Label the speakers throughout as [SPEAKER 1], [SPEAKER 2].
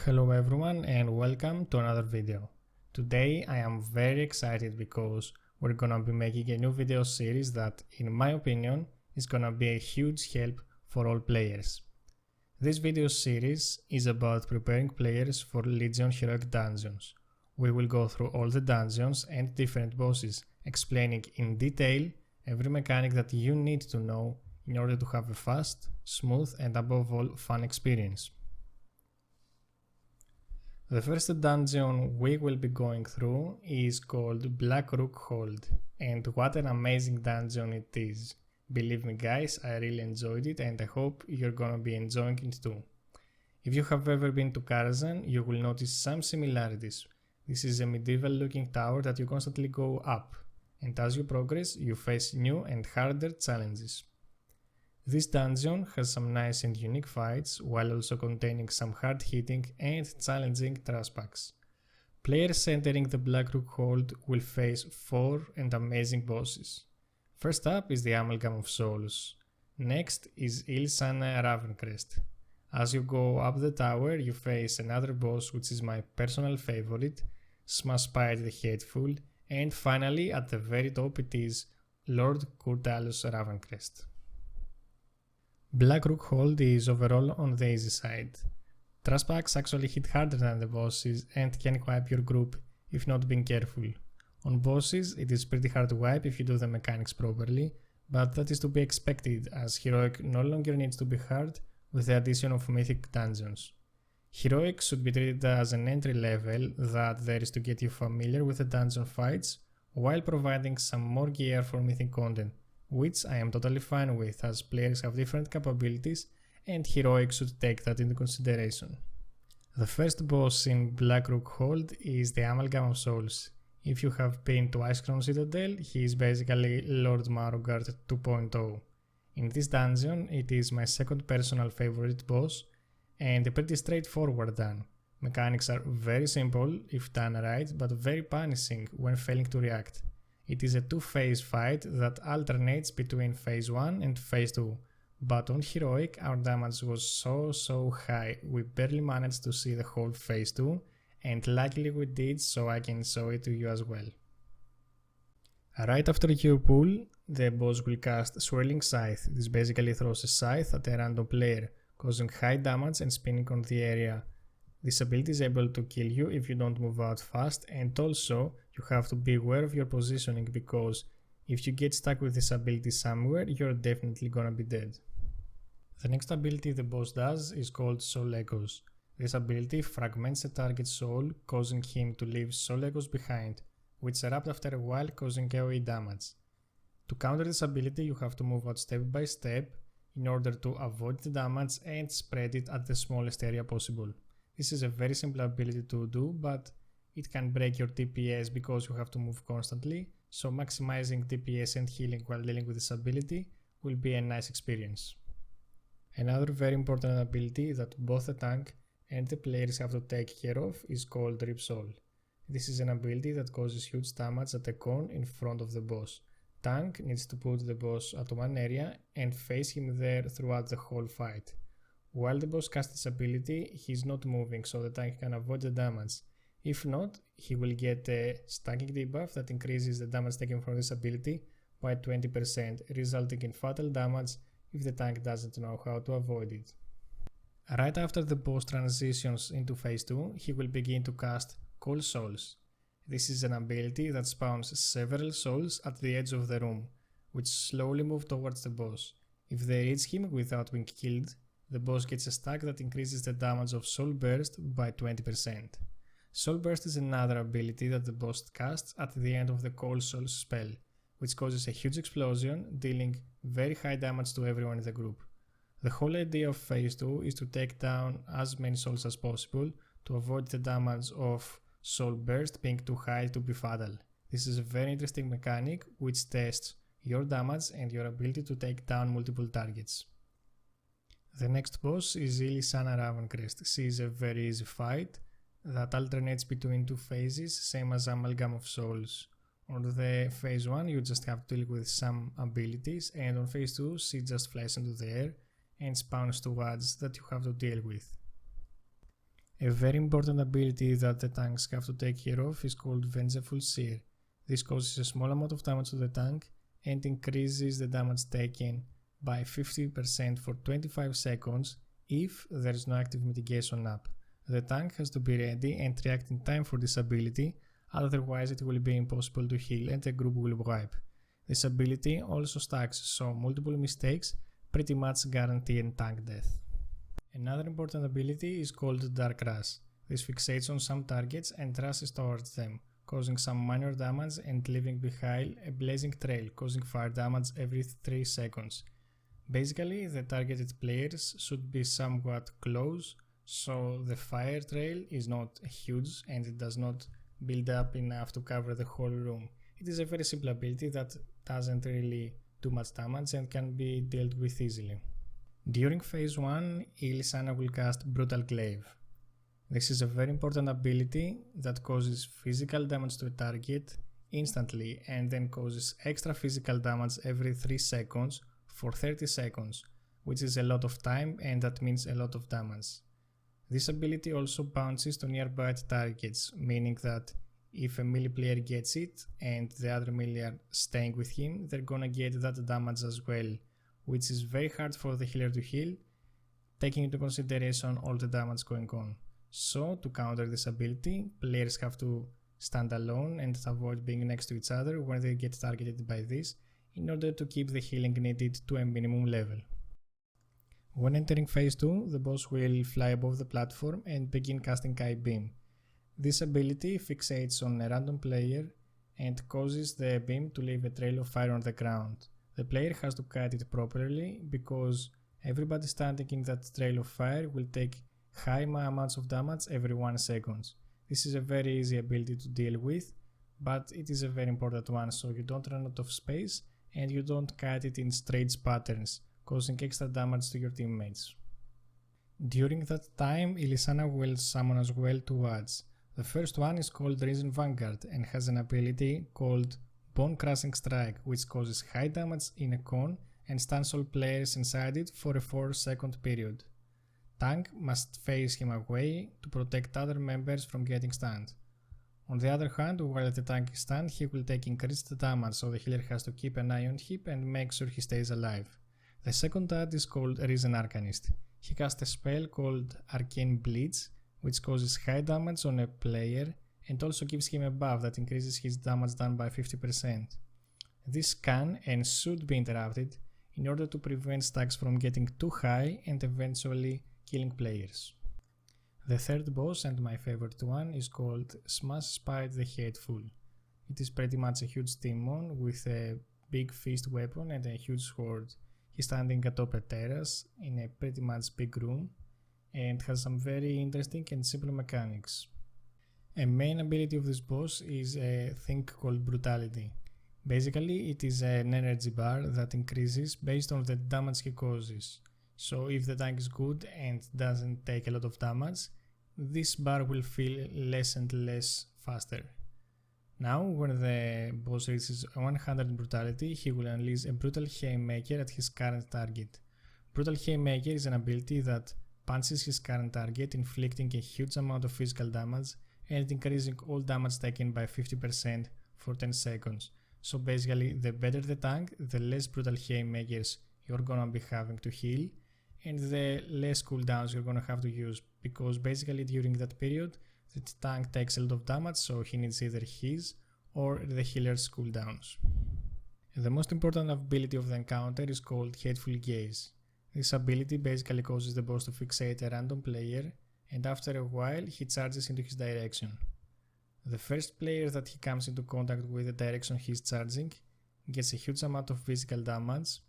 [SPEAKER 1] Hello everyone and welcome to another video. Today I am very excited because we're gonna be making a new video series that, in my opinion, is gonna be a huge help for all players. This video series is about preparing players for Legion Heroic Dungeons. We will go through all the dungeons and different bosses, explaining in detail every mechanic that you need to know in order to have a fast, smooth and above all fun experience. The first dungeon we will be going through is called Black Rook Hold, and what an amazing dungeon it is. Believe me guys, I really enjoyed it and I hope you're gonna be enjoying it too. If you have ever been to Karazhan, you will notice some similarities. This is a medieval looking tower that you constantly go up, and as you progress you face new and harder challenges. This dungeon has some nice and unique fights, while also containing some hard-hitting and challenging trash packs. Players entering the Black Rook Hold will face 4 amazing bosses. First up is the Amalgam of Souls. Next is Illysanna Ravencrest. As you go up the tower you face another boss which is my personal favorite, Smashspite the Hateful, and finally at the very top it is Lord Kur'talos Ravencrest. Black Rook Hold is overall on the easy side. Trash packs actually hit harder than the bosses and can wipe your group if not being careful. On bosses it is pretty hard to wipe if you do the mechanics properly, but that is to be expected as Heroic no longer needs to be hard with the addition of mythic dungeons. Heroic should be treated as an entry level that there is to get you familiar with the dungeon fights while providing some more gear for mythic content, which I am totally fine with as players have different capabilities and Heroic should take that into consideration. The first boss in Black Rook Hold is the Amalgam of Souls. If you have been to Icecrown Citadel, he is basically Lord Marugard 2.0. In this dungeon it is my second personal favorite boss and a pretty straightforward done. Mechanics are very simple if done right, but very punishing when failing to react. It is a two-phase fight that alternates between phase 1 and phase 2, but on Heroic our damage was so high we barely managed to see the whole phase 2, and luckily we did, so I can show it to you as well. Right after you pull, the boss will cast Swirling Scythe. This basically throws a scythe at a random player, causing high damage and spinning on the area. This ability is able to kill you if you don't move out fast, and also you have to be aware of your positioning because if you get stuck with this ability somewhere, you're definitely gonna be dead. The next ability the boss does is called Soul Echoes. This ability fragments a target's soul, causing him to leave soul echoes behind, which erupt after a while causing AoE damage. To counter this ability you have to move out step by step in order to avoid the damage and spread it at the smallest area possible. This is a very simple ability to do, but it can break your DPS because you have to move constantly, so maximizing DPS and healing while dealing with this ability will be a nice experience. Another very important ability that both the tank and the players have to take care of is called Rip Soul. This is an ability that causes huge damage at a cone in front of the boss. Tank needs to put the boss at one area and face him there throughout the whole fight. While the boss casts this ability, he is not moving so the tank can avoid the damage. If not, he will get a stacking debuff that increases the damage taken from this ability by 20%, resulting in fatal damage if the tank doesn't know how to avoid it. Right after the boss transitions into phase 2, he will begin to cast Cold Souls. This is an ability that spawns several souls at the edge of the room, which slowly move towards the boss. If they reach him without being killed, the boss gets a stack that increases the damage of Soul Burst by 20%. Soul Burst is another ability that the boss casts at the end of the Cold Souls spell, which causes a huge explosion, dealing very high damage to everyone in the group. The whole idea of phase 2 is to take down as many souls as possible to avoid the damage of Soul Burst being too high to be fatal. This is a very interesting mechanic which tests your damage and your ability to take down multiple targets. The next boss is Illysanna Ravencrest. She is a very easy fight that alternates between two phases, same as Amalgam of Souls. On the phase 1 you just have to deal with some abilities, and on phase 2 she just flies into the air and spawns two wards that you have to deal with. A very important ability that the tanks have to take care of is called Vengeful Sear. This causes a small amount of damage to the tank and increases the damage taken by 50% for 25 seconds if there is no active mitigation up. The tank has to be ready and react in time for this ability, otherwise it will be impossible to heal and the group will wipe. This ability also stacks, so multiple mistakes pretty much guarantee a tank death. Another important ability is called Dark Rush. This fixates on some targets and rushes towards them, causing some minor damage and leaving behind a blazing trail, causing fire damage every 3 seconds. Basically, the targeted players should be somewhat close, so the fire trail is not huge and it does not build up enough to cover the whole room. It is a very simple ability that doesn't really do much damage and can be dealt with easily. During phase 1, Illysanna will cast Brutal Glaive. This is a very important ability that causes physical damage to a target instantly and then causes extra physical damage every 3 seconds for 30 seconds, which is a lot of time and that means a lot of damage. This ability also bounces to nearby targets, meaning that if a melee player gets it and the other melee are staying with him, they're gonna get that damage as well, which is very hard for the healer to heal, taking into consideration all the damage going on. So, to counter this ability, players have to stand alone and avoid being next to each other when they get targeted by this, in order to keep the healing needed to a minimum level. When entering phase 2, the boss will fly above the platform and begin casting Eye Beam. This ability fixates on a random player and causes the beam to leave a trail of fire on the ground. The player has to cut it properly because everybody standing in that trail of fire will take high amounts of damage every 1 second. This is a very easy ability to deal with, but it is a very important one, so you don't run out of space and you don't cut it in straight patterns, causing extra damage to your teammates. During that time, Illysanna will summon as well 2 adds. The first one is called Risen Vanguard and has an ability called Bone Crushing Strike, which causes high damage in a cone and stuns all players inside it for a 4-second period. Tank must face him away to protect other members from getting stunned. On the other hand, while the tank is stunned, he will take increased damage, so the healer has to keep an eye on him and make sure he stays alive. The second add is called Risen Arcanist. He casts a spell called Arcane Bleach, which causes high damage on a player and also gives him a buff that increases his damage done by 50%. This can and should be interrupted in order to prevent stacks from getting too high and eventually killing players. The third boss, and my favorite one, is called Smashspite the Hateful. It is pretty much a huge demon with a big fist weapon and a huge sword. He's standing atop a terrace in a pretty much big room and has some very interesting and simple mechanics. A main ability of this boss is a thing called Brutality. Basically, it is an energy bar that increases based on the damage he causes. So if the tank is good and doesn't take a lot of damage, this bar will feel less and less faster. Now, when the boss reaches 100 brutality, he will unleash a Brutal Haymaker at his current target. Brutal Haymaker is an ability that punches his current target, inflicting a huge amount of physical damage and increasing all damage taken by 50% for 10 seconds. So basically, the better the tank, the less Brutal Haymakers you're gonna be having to heal, and the less cooldowns you're gonna have to use, because basically during that period the tank takes a lot of damage, so he needs either his or the healer's cooldowns. The most important ability of the encounter is called Hateful Gaze. This ability basically causes the boss to fixate a random player, and after a while he charges into his direction. The first player that he comes into contact with the direction he's charging gets a huge amount of physical damage,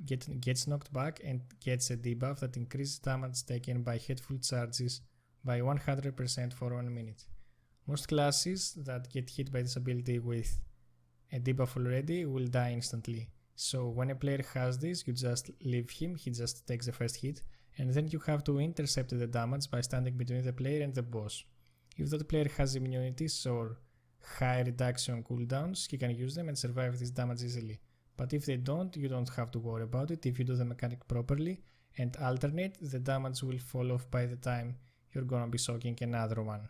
[SPEAKER 1] gets knocked back and gets a debuff that increases damage taken by hateful charges by 100% for 1 minute. Most classes that get hit by this ability with a debuff already will die instantly. So when a player has this, you just leave him, he just takes the first hit, and then you have to intercept the damage by standing between the player and the boss. If that player has immunities or high reduction cooldowns, he can use them and survive this damage easily. But if they don't, you don't have to worry about it. If you do the mechanic properly and alternate, the damage will fall off by the time you're gonna be soaking another one.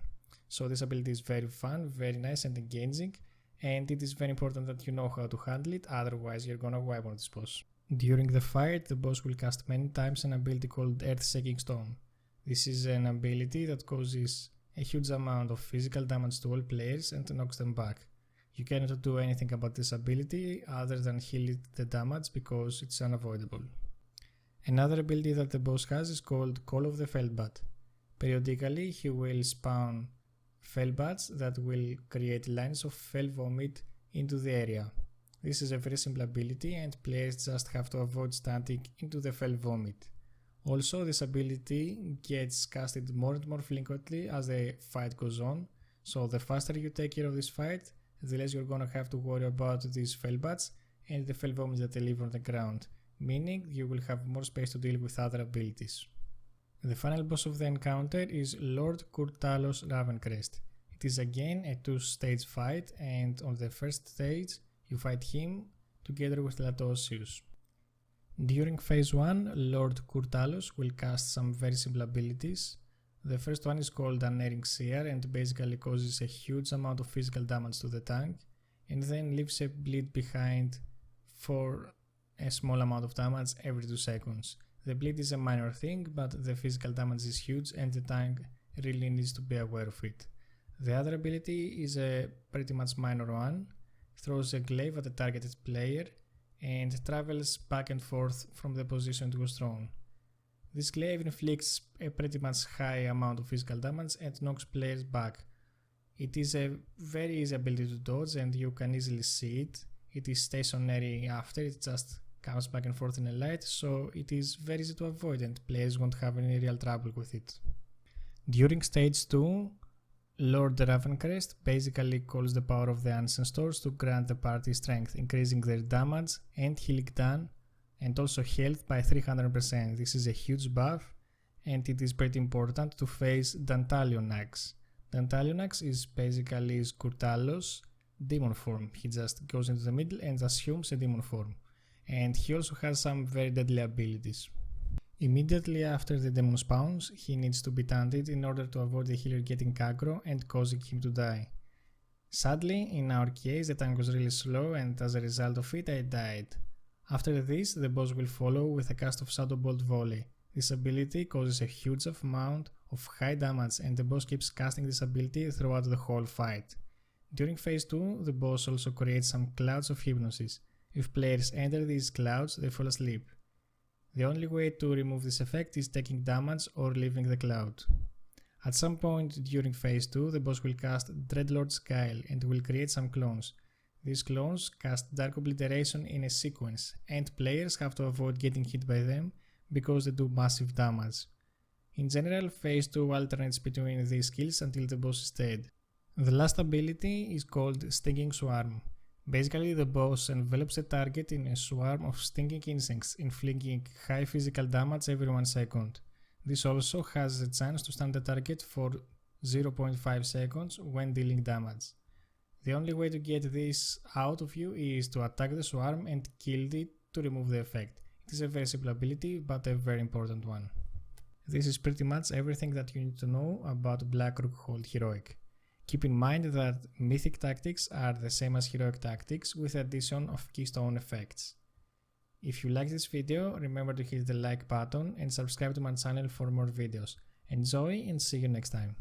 [SPEAKER 1] So this ability is very fun, very nice and engaging, and it is very important that you know how to handle it, otherwise you're gonna wipe on this boss. During the fight, the boss will cast many times an ability called Earth-Shaking Storm. This is an ability that causes a huge amount of physical damage to all players and knocks them back. You cannot do anything about this ability other than heal the damage because it's unavoidable. Another ability that the boss has is called Call of the Feldbat. Periodically he will spawn Felbats that will create lines of Fel vomit into the area. This is a very simple ability and players just have to avoid standing into the Fel vomit. Also, this ability gets casted more and more frequently as the fight goes on, so the faster you take care of this fight, the less you're gonna have to worry about these Felbats and the Fel vomits that they leave on the ground, meaning you will have more space to deal with other abilities. The final boss of the encounter is Lord Kur'talos Ravencrest. It is again a two-stage fight, and on the first stage you fight him together with Latosius. During phase 1, Lord Kur'talos will cast some very simple abilities. The first one is called Unerring Seer and basically causes a huge amount of physical damage to the tank, and then leaves a bleed behind for a small amount of damage every 2 seconds. The bleed is a minor thing, but the physical damage is huge and the tank really needs to be aware of it. The other ability is a pretty much minor one, throws a glaive at the targeted player and travels back and forth from the position it was thrown. This glaive inflicts a pretty much high amount of physical damage and knocks players back. It is a very easy ability to dodge and you can easily see it. It is stationary after, it just comes back and forth in a light, so it is very easy to avoid and players won't have any real trouble with it. During stage 2, Lord Ravencrest basically calls the power of the ancestors to grant the party strength, increasing their damage and healing done and also health by 300%. This is a huge buff and it is pretty important to face Dantalionax. Dantalionax is basically Kur'talos' demon form. He just goes into the middle and assumes a demon form. And he also has some very deadly abilities. Immediately after the demon spawns, he needs to be taunted in order to avoid the healer getting aggro and causing him to die. Sadly, in our case the tank was really slow and as a result of it I died. After this, the boss will follow with a cast of Shadow Bolt Volley. This ability causes a huge amount of high damage and the boss keeps casting this ability throughout the whole fight. During phase 2, the boss also creates some clouds of hypnosis. If players enter these clouds, they fall asleep. The only way to remove this effect is taking damage or leaving the cloud. At some point during phase 2, the boss will cast Dreadlord's Guile and will create some clones. These clones cast Dark Obliteration in a sequence, and players have to avoid getting hit by them because they do massive damage. In general, phase 2 alternates between these skills until the boss is dead. The last ability is called Stinging Swarm. Basically, the boss envelops the target in a swarm of stinging insects, inflicting high physical damage every 1 second. This also has a chance to stun the target for 0.5 seconds when dealing damage. The only way to get this out of you is to attack the swarm and kill it to remove the effect. It is a very simple ability, but a very important one. This is pretty much everything that you need to know about Black Rook Hold Heroic. Keep in mind that mythic tactics are the same as heroic tactics with the addition of keystone effects. If you like this video, remember to hit the like button and subscribe to my channel for more videos. Enjoy and see you next time.